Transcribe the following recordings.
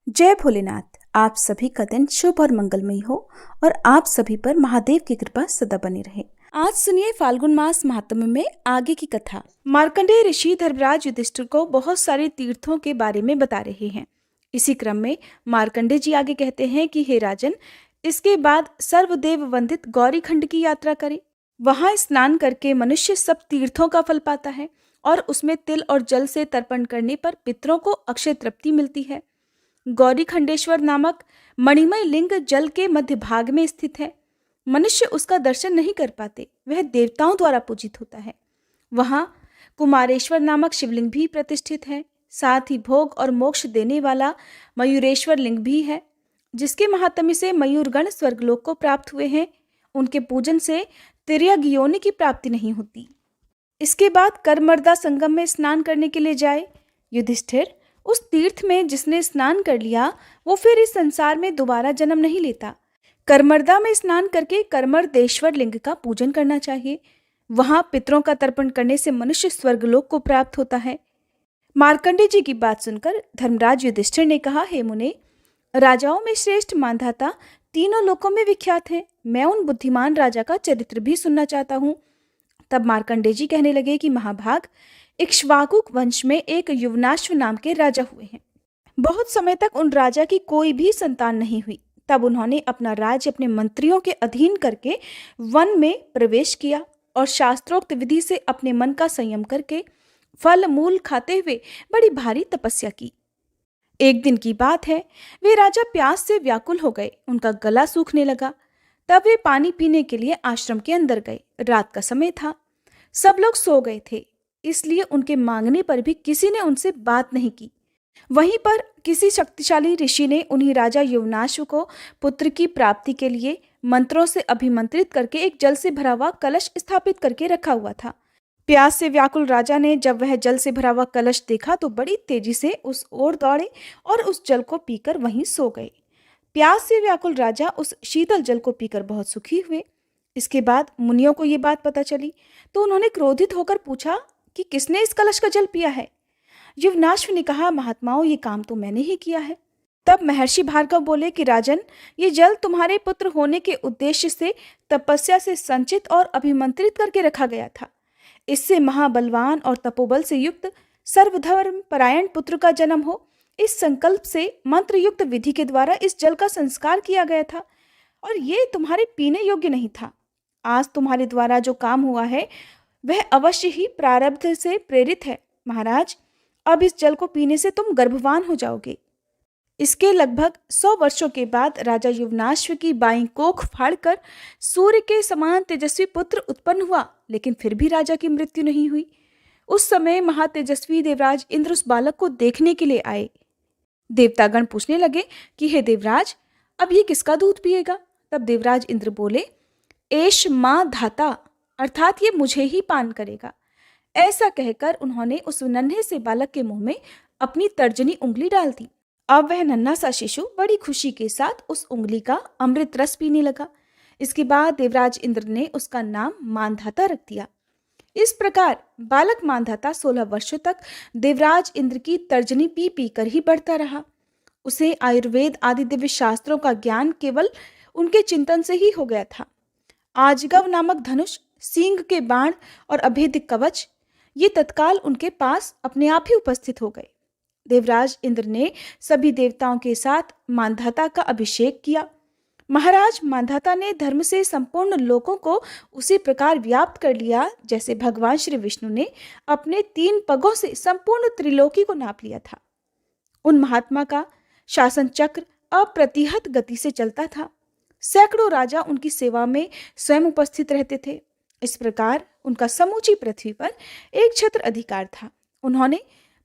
जय भोलेनाथ। आप सभी का दिन शुभ और मंगलमय हो और आप सभी पर महादेव की कृपा सदा बनी रहे। आज सुनिए फाल्गुन मास महात्म्य में आगे की कथा। मार्कंडेय ऋषि धर्मराज युधिष्ठिर को बहुत सारे तीर्थों के बारे में बता रहे हैं। इसी क्रम में मार्कंडेय जी आगे कहते हैं कि हे राजन, इसके बाद सर्वदेव वंदित गौरीखंड की यात्रा करें। वहां स्नान करके मनुष्य सब तीर्थों का फल पाता है और उसमें तिल और जल से तर्पण करने पर पितरों को अक्षय तृप्ति मिलती है। गौरी खंडेश्वर नामक मणिमय लिंग जल के मध्य भाग में स्थित है। मनुष्य उसका दर्शन नहीं कर पाते, वह देवताओं द्वारा पूजित होता है। वहां कुमारेश्वर नामक शिवलिंग भी प्रतिष्ठित है। साथ ही भोग और मोक्ष देने वाला मयूरेश्वर लिंग भी है, जिसके महात्म्य से मयूरगण स्वर्गलोक को प्राप्त हुए हैं। उनके पूजन से तिर्यक योनि की प्राप्ति नहीं होती। इसके बाद करमर्दा संगम में स्नान करने के लिए जाए। युधिष्ठिर, उस तीर्थ में जिसने स्नान कर लिया वो फिर इस संसार में दोबारा जन्म नहीं लेता। करमर्दा में स्नान करके करमर्देश्वर लिंग का पूजन करना चाहिए। वहां पितरों का तर्पण करने से मनुष्य स्वर्गलोक को प्राप्त होता है। मार्कंडेय जी की बात सुनकर धर्मराज युधिष्ठिर ने कहा, हे मुने, राजाओं में श्रेष्ठ मांधाता तीनों लोकों में विख्यात है। मैं उन बुद्धिमान राजा का चरित्र भी सुनना चाहता हूँ। तब मार्कंडेय जी कहने लगे कि महाभाग, इक्ष्वाकु वंश में एक युवनाश्व नाम के राजा हुए हैं। बहुत समय तक उन राजा की कोई भी संतान नहीं हुई। तब उन्होंने अपना राज्य अपने मंत्रियों के अधीन करके वन में प्रवेश किया और शास्त्रोक्त विधि से अपने मन का संयम करके फल मूल खाते हुए बड़ी भारी तपस्या की। एक दिन की बात है, वे राजा प्यास से व्याकुल हो गए। उनका गला सूखने लगा। तब वे पानी पीने के लिए आश्रम के अंदर गए। रात का समय था, सब लोग सो गए थे, इसलिए उनके मांगने पर भी किसी ने उनसे बात नहीं की। वहीं पर किसी शक्तिशाली ऋषि ने उन्हीं राजा युवनाश्व को पुत्र की प्राप्ति के लिए मंत्रों से अभिमंत्रित करके एक जल से भरा हुआ कलश स्थापित करके रखा हुआ था। प्यास से व्याकुल राजा ने जब वह जल से भरा हुआ कलश देखा तो बड़ी तेजी से उस ओर दौड़े और उस जल को पीकर वहीं सो गए। प्यास से व्याकुल राजा उस शीतल जल को पीकर बहुत सुखी हुए। इसके बाद मुनियों को ये बात पता चली तो उन्होंने क्रोधित होकर पूछा कि किसने इस कलश का जल पिया है। युवनाश्व ने कहा, महात्माओं, ये काम तो मैंने ही किया है। तब महर्षि भार्गव बोले कि राजन, ये जल तुम्हारे पुत्र होने के उद्देश्य से तपस्या से संचित और अभिमंत्रित करके रखा गया था। इससे महाबलवान और तपोबल से युक्त सर्वधर्म परायण पुत्र का जन्म हो, इस संकल्प से मंत्र युक्त विधि के द्वारा इस जल का संस्कार किया गया था और ये तुम्हारे पीने योग्य नहीं था। आज तुम्हारे द्वारा जो काम हुआ है वह अवश्य ही प्रारब्ध से प्रेरित है। महाराज, अब इस जल को पीने से तुम गर्भवान हो जाओगे। इसके लगभग 100 वर्षों के बाद राजा युवनाश्व की बाईं कोख फाड़कर सूर्य के समान तेजस्वी पुत्र उत्पन्न हुआ, लेकिन फिर भी राजा की मृत्यु नहीं हुई। उस समय महातेजस्वी देवराज इंद्र उस बालक को देखने के लिए आए। देवतागण पूछने लगे कि हे देवराज, अब ये किसका दूध पिएगा। तब देवराज इंद्र बोले, एष मां धाता, अर्थात ये मुझे ही पान करेगा। ऐसा कहकर उन्होंने उस नन्हे से बालक के मुंह में अपनी तर्जनी उंगली डाल दी। अब वह नन्हा सा शिशु बड़ी खुशी के साथ उस उंगली का अमृत रस पीने लगा। इसके बाद देवराज इंद्र ने उसका नाम मांधाता रख दिया। इस प्रकार बालक मांधाता 16 वर्षों तक देवराज इंद्र की तर्जनी पी पी कर ही बढ़ता रहा। उसे आयुर्वेद आदि दिव्य शास्त्रों का ज्ञान केवल उनके चिंतन से ही हो गया था। आजगव नामक धनुष, सींग के बाण और अभेद्य कवच, ये तत्काल उनके पास अपने आप ही उपस्थित हो गए। देवराज इंद्र ने सभी देवताओं के साथ मांधाता का अभिषेक किया। महाराज, मांधाता ने धर्म से संपूर्ण लोकों को उसी प्रकार व्याप्त कर लिया जैसे भगवान श्री विष्णु ने अपने 3 पगों से संपूर्ण त्रिलोकी को नाप लिया था। उन महात्मा का शासन चक्र अप्रतिहत गति से चलता था। सैकड़ों राजा उनकी सेवा में स्वयं उपस्थित रहते थे। इस प्रकार उनका समूची पृथ्वी पर एक छत्र अधिकार था। उन्होंने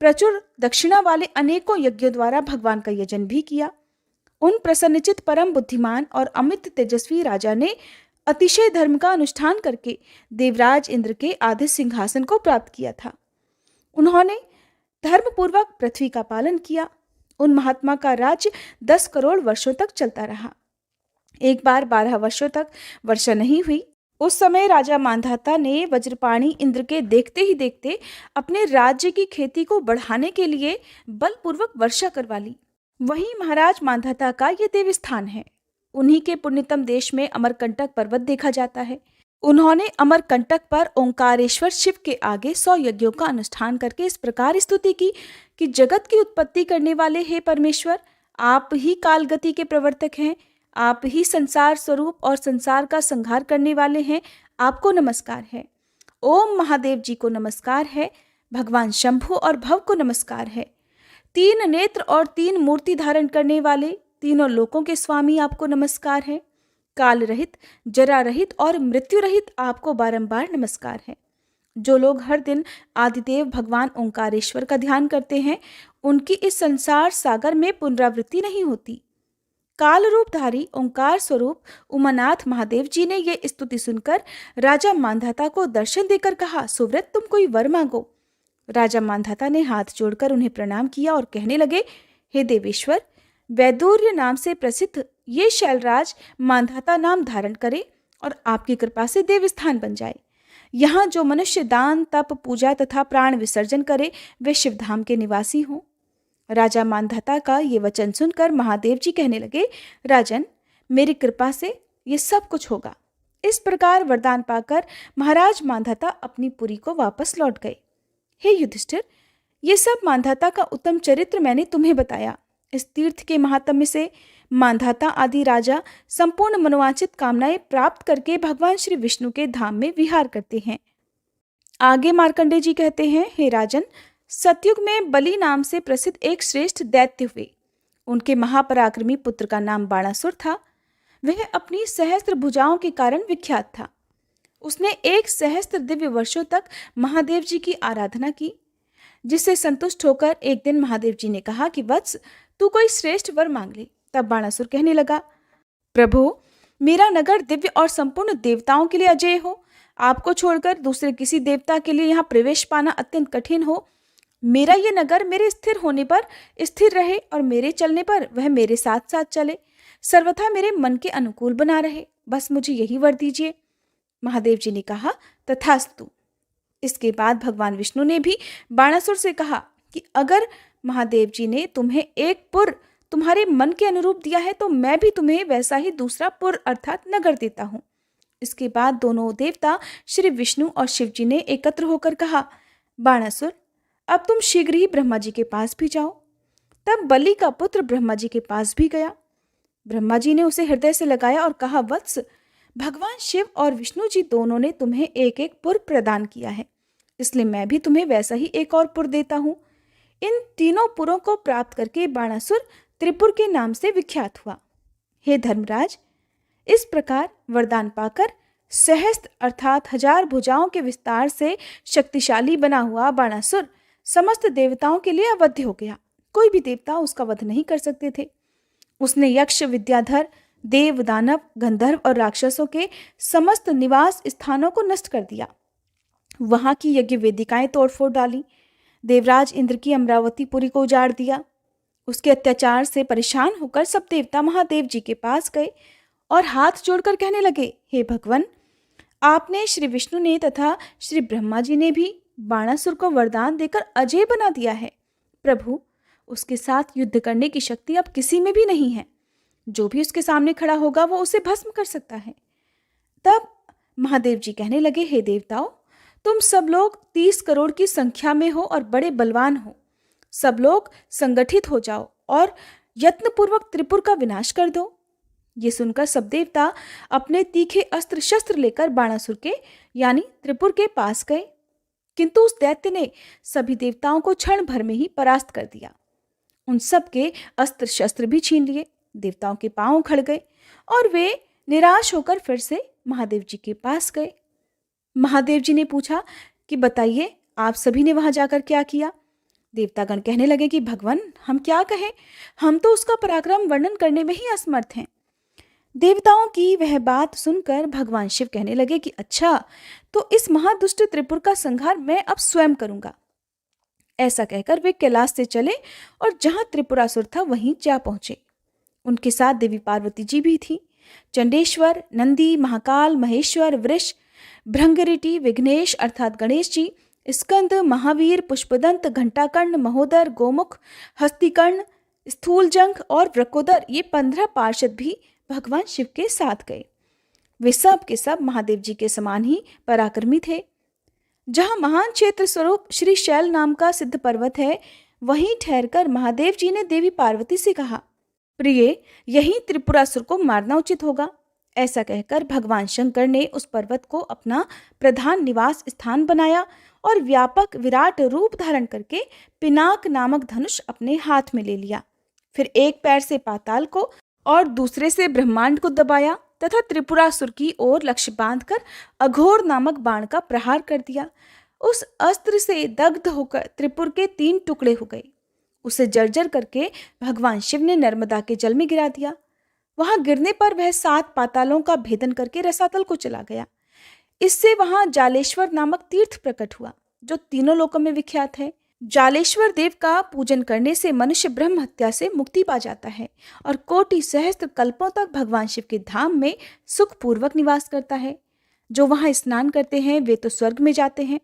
प्रचुर दक्षिणा वाले अनेकों यज्ञों द्वारा भगवान का यजन भी किया। उन प्रसन्नचित परम बुद्धिमान और अमित तेजस्वी राजा ने अतिशय धर्म का अनुष्ठान करके देवराज इंद्र के आधे सिंहासन को प्राप्त किया था। उन्होंने धर्मपूर्वक पृथ्वी का पालन किया। उन महात्मा का राज्य 10 करोड़ वर्षों तक चलता रहा। एक बार 12 वर्षों तक वर्षा नहीं हुई। उस समय राजा मांधाता ने वज्रपाणी इंद्र के देखते ही देखते अपने राज्य की खेती को बढ़ाने के लिए बलपूर्वक वर्षा करवा ली। वही महाराज मांधाता का ये देव स्थान है। उन्हीं के पुण्यतम देश में अमरकंटक पर्वत देखा जाता है। उन्होंने अमरकंटक पर ओंकारेश्वर शिव के आगे 100 यज्ञों का अनुष्ठान करके इस प्रकार स्तुति की कि जगत की उत्पत्ति करने वाले हे परमेश्वर, आप ही कालगति के प्रवर्तक हैं, आप ही संसार स्वरूप और संसार का संहार करने वाले हैं, आपको नमस्कार है। ओम महादेव जी को नमस्कार है, भगवान शंभु और भव को नमस्कार है। 3 नेत्र और 3 मूर्ति धारण करने वाले तीनों लोकों के स्वामी आपको नमस्कार है। काल रहित, जरा रहित और मृत्यु रहित आपको बारंबार नमस्कार है। जो लोग हर दिन आदिदेव भगवान ओंकारेश्वर का ध्यान करते हैं, उनकी इस संसार सागर में पुनरावृत्ति नहीं होती। काल रूपधारी ओंकार स्वरूप उमानाथ महादेव जी ने ये स्तुति सुनकर राजा मांधाता को दर्शन देकर कहा, सुव्रत तुम कोई वर मांगो। राजा मांधाता ने हाथ जोड़कर उन्हें प्रणाम किया और कहने लगे, हे देवेश्वर, वैदुर्य नाम से प्रसिद्ध ये शैलराज मांधाता नाम धारण करे और आपकी कृपा से देव स्थान बन जाए। यहाँ जो मनुष्य दान, तप, पूजा तथा प्राण विसर्जन करे वे शिवधाम के निवासी हों। राजा मांधाता का ये वचन सुनकर महादेव जी कहने लगे, राजन, मेरी कृपा से ये सब कुछ होगा। इस प्रकार वरदान पाकर महाराज मांधाता अपनी पुरी को वापस लौट गए। हे युधिष्ठिर, ये सब मांधाता का उत्तम चरित्र मैंने तुम्हें बताया। इस तीर्थ के महात्म्य से मांधाता आदि राजा संपूर्ण मनोवांछित कामनाएं प्राप्त करके भगवान श्री विष्णु के धाम में विहार करते हैं। आगे मार्कंडेय जी कहते हैं, हे राजन, सतयुग में बलि नाम से प्रसिद्ध एक श्रेष्ठ दैत्य हुए। उनके महापराक्रमी पुत्र का नाम बाणासुर था। वह अपनी सहस्त्र भुजाओं के कारण विख्यात था। उसने 1 सहस्त्र दिव्य वर्षों तक महादेव जी की आराधना की, जिससे संतुष्ट होकर एक दिन महादेव जी ने कहा कि वत्स, तू कोई श्रेष्ठ वर मांग ले। तब बाणासुर कहने लगा, प्रभु, मेरा नगर दिव्य और संपूर्ण देवताओं के लिए अजेय हो। आपको छोड़कर दूसरे किसी देवता के लिए यहाँ प्रवेश पाना अत्यंत कठिन हो। मेरा ये नगर मेरे स्थिर होने पर स्थिर रहे और मेरे चलने पर वह मेरे साथ साथ चले, सर्वथा मेरे मन के अनुकूल बना रहे। बस मुझे यही वर दीजिए। महादेव जी ने कहा, तथास्तु। इसके बाद भगवान विष्णु ने भी बाणासुर से कहा कि अगर महादेव जी ने तुम्हें एक पुर तुम्हारे मन के अनुरूप दिया है तो मैं भी तुम्हें वैसा ही दूसरा पुर अर्थात नगर देता हूँ। इसके बाद दोनों देवता श्री विष्णु और शिव जी ने एकत्र होकर कहा, बाणासुर, अब तुम शीघ्र ही ब्रह्मा जी के पास भी जाओ। तब बलि का पुत्र ब्रह्मा जी के पास भी गया। ब्रह्मा जी ने उसे हृदय से लगाया और कहा, वत्स, भगवान शिव और विष्णु जी दोनों ने तुम्हें एक एक पुर प्रदान किया है, इसलिए मैं भी तुम्हें वैसा ही एक और पुर देता हूँ। इन तीनों पुरों को प्राप्त करके बाणासुर त्रिपुर के नाम से विख्यात हुआ। हे धर्मराज, इस प्रकार वरदान पाकर सहस्त्र अर्थात 1000 भुजाओं के विस्तार से शक्तिशाली बना हुआ बाणासुर समस्त देवताओं के लिए अवध्य हो गया। कोई भी देवता उसका वध नहीं कर सकते थे। उसने यक्ष, विद्याधर, देव, दानव, गंधर्व और राक्षसों के समस्त निवास स्थानों को नष्ट कर दिया। वहां की यज्ञ वेदिकाएं तोड़फोड़ डाली। देवराज इंद्र की अमरावतीपुरी को उजाड़ दिया। उसके अत्याचार से परेशान होकर सब देवता महादेव जी के पास गए और हाथ जोड़कर कहने लगे, हे भगवान, आपने श्री विष्णु ने तथा श्री ब्रह्मा जी ने भी बाणासुर को वरदान देकर अजय बना दिया है। प्रभु, उसके साथ युद्ध करने की शक्ति अब किसी में भी नहीं है। जो भी उसके सामने खड़ा होगा वो उसे भस्म कर सकता है। तब महादेव जी कहने लगे, हे देवताओं, तुम सब लोग 30 करोड़ की संख्या में हो और बड़े बलवान हो। सब लोग संगठित हो जाओ और यत्नपूर्वक त्रिपुर का विनाश कर दो। ये सुनकर सब देवता अपने तीखे अस्त्र शस्त्र लेकर बाणासुर के यानी त्रिपुर के पास गए, किंतु उस दैत्य ने सभी देवताओं को क्षण भर में ही परास्त कर दिया। उन सब के अस्त्र शस्त्र भी छीन लिए। देवताओं के पांव खड़ गए और वे निराश होकर फिर से महादेव जी के पास गए। महादेव जी ने पूछा कि बताइए, आप सभी ने वहां जाकर क्या किया? देवतागण कहने लगे कि भगवान, हम क्या कहें, हम तो उसका पराक्रम वर्णन करने में ही असमर्थ हैं। देवताओं की वह बात सुनकर भगवान शिव कहने लगे कि अच्छा, तो इस महादुष्ट त्रिपुर का संहार मैं अब स्वयं करूंगा। ऐसा कहकर वे कैलाश से चले और जहां त्रिपुरासुर था वहीं जा पहुंचे। उनके साथ देवी पार्वती जी भी थी। चंडेश्वर, नंदी, महाकाल, महेश्वर, वृष, भृंगरिटी, विघ्नेश अर्थात गणेश जी, स्कंद, महावीर, पुष्पदंत, घंटाकर्ण, महोदर, गोमुख, हस्तिकर्ण, स्थूल जंग और वृकोदर ये 15 पार्षद भी भगवान शिव के साथ गए। वे सब के सब महादेव जी के समान ही पराक्रमी थे। जहां महान क्षेत्र स्वरूप श्री शैल नाम का सिद्ध पर्वत है, वहीं ठहरकर महादेव जी ने देवी पार्वती से कहा, प्रिय, यहीं त्रिपुरासुर को मारना उचित होगा। ऐसा कहकर भगवान शंकर ने उस पर्वत को अपना प्रधान निवास स्थान बनाया और व्यापक विराट रूप धारण करके पिनाक नामक धनुष अपने हाथ में ले लिया। फिर एक पैर से पाताल को और दूसरे से ब्रह्मांड को दबाया तथा त्रिपुरासुर की ओर लक्ष्य बांधकर अघोर नामक बाण का प्रहार कर दिया। उस अस्त्र से दग्ध होकर त्रिपुर के 3 टुकड़े हो गए। उसे जर्जर करके भगवान शिव ने नर्मदा के जल में गिरा दिया। वहां गिरने पर वह 7 पातालों का भेदन करके रसातल को चला गया। इससे वहां जालेश्वर नामक तीर्थ प्रकट हुआ, जो तीनों लोकों में विख्यात है। जालेश्वर देव का पूजन करने से मनुष्य ब्रह्म हत्या से मुक्ति पा जाता है और कोटि सहस्त्र कल्पों तक भगवान शिव के धाम में सुखपूर्वक निवास करता है। जो वहां स्नान करते हैं वे तो स्वर्ग में जाते हैं।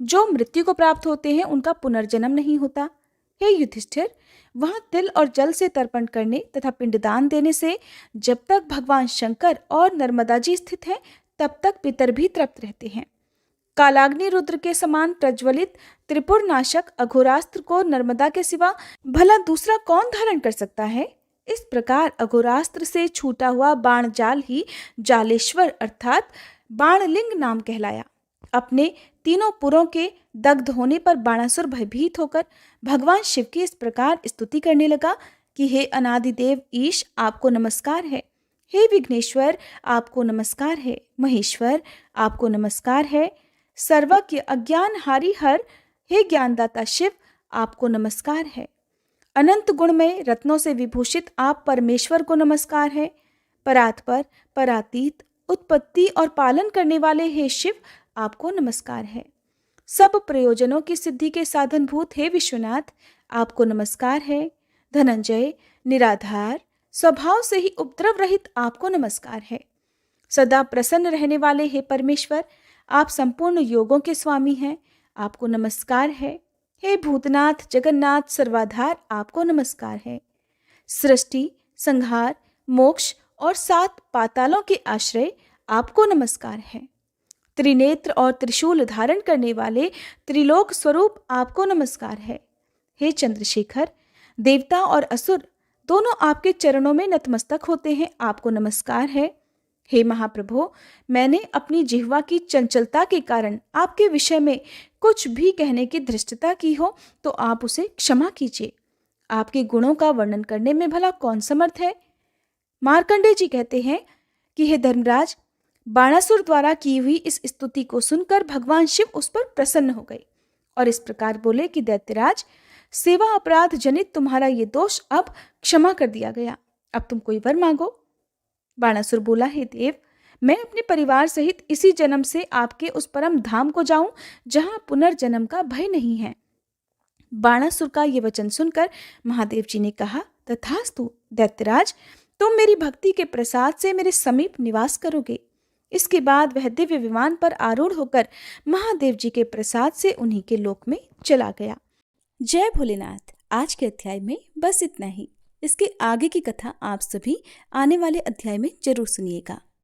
जो मृत्यु को प्राप्त होते हैं उनका पुनर्जन्म नहीं होता। हे युधिष्ठिर, वहां तिल और जल से तर्पण करने तथा पिंडदान देने से जब तक भगवान शंकर और नर्मदा जी स्थित हैं, तब तक पितर भी तृप्त रहते हैं। कालाग्नि रुद्र के समान प्रज्वलित त्रिपुर नाशक अघोरास्त्र को नर्मदा के सिवा भला दूसरा कौन धारण कर सकता है। इस प्रकार अघोरास्त्र से छूटा हुआ बाण जाल ही जालेश्वर अर्थात बाणलिंग नाम कहलाया। अपने तीनों पुरों के दग्ध होने पर बाणासुर भयभीत होकर भगवान शिव की इस प्रकार स्तुति करने लगा कि हे अनादिदेव ईश, आपको नमस्कार है। हे विघ्नेश्वर, आपको नमस्कार है। महेश्वर, आपको नमस्कार है। सर्वज्ञ अज्ञान हारी हर, हे ज्ञानदाता शिव, आपको नमस्कार है। अनंत गुण में रत्नों से विभूषित आप परमेश्वर को नमस्कार है। परात्पर, परातीत, उत्पत्ति और पालन करने वाले हे शिव, आपको नमस्कार है। सब प्रयोजनों की सिद्धि के साधनभूत हे विश्वनाथ, आपको नमस्कार है। धनंजय, निराधार, स्वभाव से ही उपद्रव रहित आपको नमस्कार है। सदा प्रसन्न रहने वाले हे परमेश्वर, आप संपूर्ण योगों के स्वामी हैं, आपको नमस्कार है। हे भूतनाथ, जगन्नाथ, सर्वाधार, आपको नमस्कार है। सृष्टि, संहार, मोक्ष और 7 पातालों के आश्रय, आपको नमस्कार है। त्रिनेत्र और त्रिशूल धारण करने वाले त्रिलोक स्वरूप, आपको नमस्कार है। हे चंद्रशेखर, देवता और असुर दोनों आपके चरणों में नतमस्तक होते हैं, आपको नमस्कार है। हे महाप्रभु, मैंने अपनी जिह्वा की चंचलता के कारण आपके विषय में कुछ भी कहने की धृष्टता की हो तो आप उसे क्षमा कीजिए। आपके गुणों का वर्णन करने में भला कौन समर्थ है। मार्कंडेय जी कहते हैं कि हे धर्मराज, बाणासुर द्वारा की हुई इस स्तुति को सुनकर भगवान शिव उस पर प्रसन्न हो गए और इस प्रकार बोले कि दैत्यराज, सेवा अपराध जनित तुम्हारा ये दोष अब क्षमा कर दिया गया। अब तुम कोई वर मांगो। बाणासुर बोला, हे देव, मैं अपने परिवार सहित इसी जन्म से आपके उस परम धाम को जाऊं जहां पुनर्जन्म का भय नहीं है। बाणासुर का ये वचन सुनकर महादेव जी ने कहा, तथास्तु दैत्यराज, तुम मेरी भक्ति के प्रसाद से मेरे समीप निवास करोगे। इसके बाद वह दिव्य विमान पर आरूढ़ होकर महादेव जी के प्रसाद से उन्हीं के लोक में चला गया। जय भोलेनाथ। आज के अध्याय में बस इतना ही। इसके आगे की कथा आप सभी आने वाले अध्याय में जरूर सुनिएगा।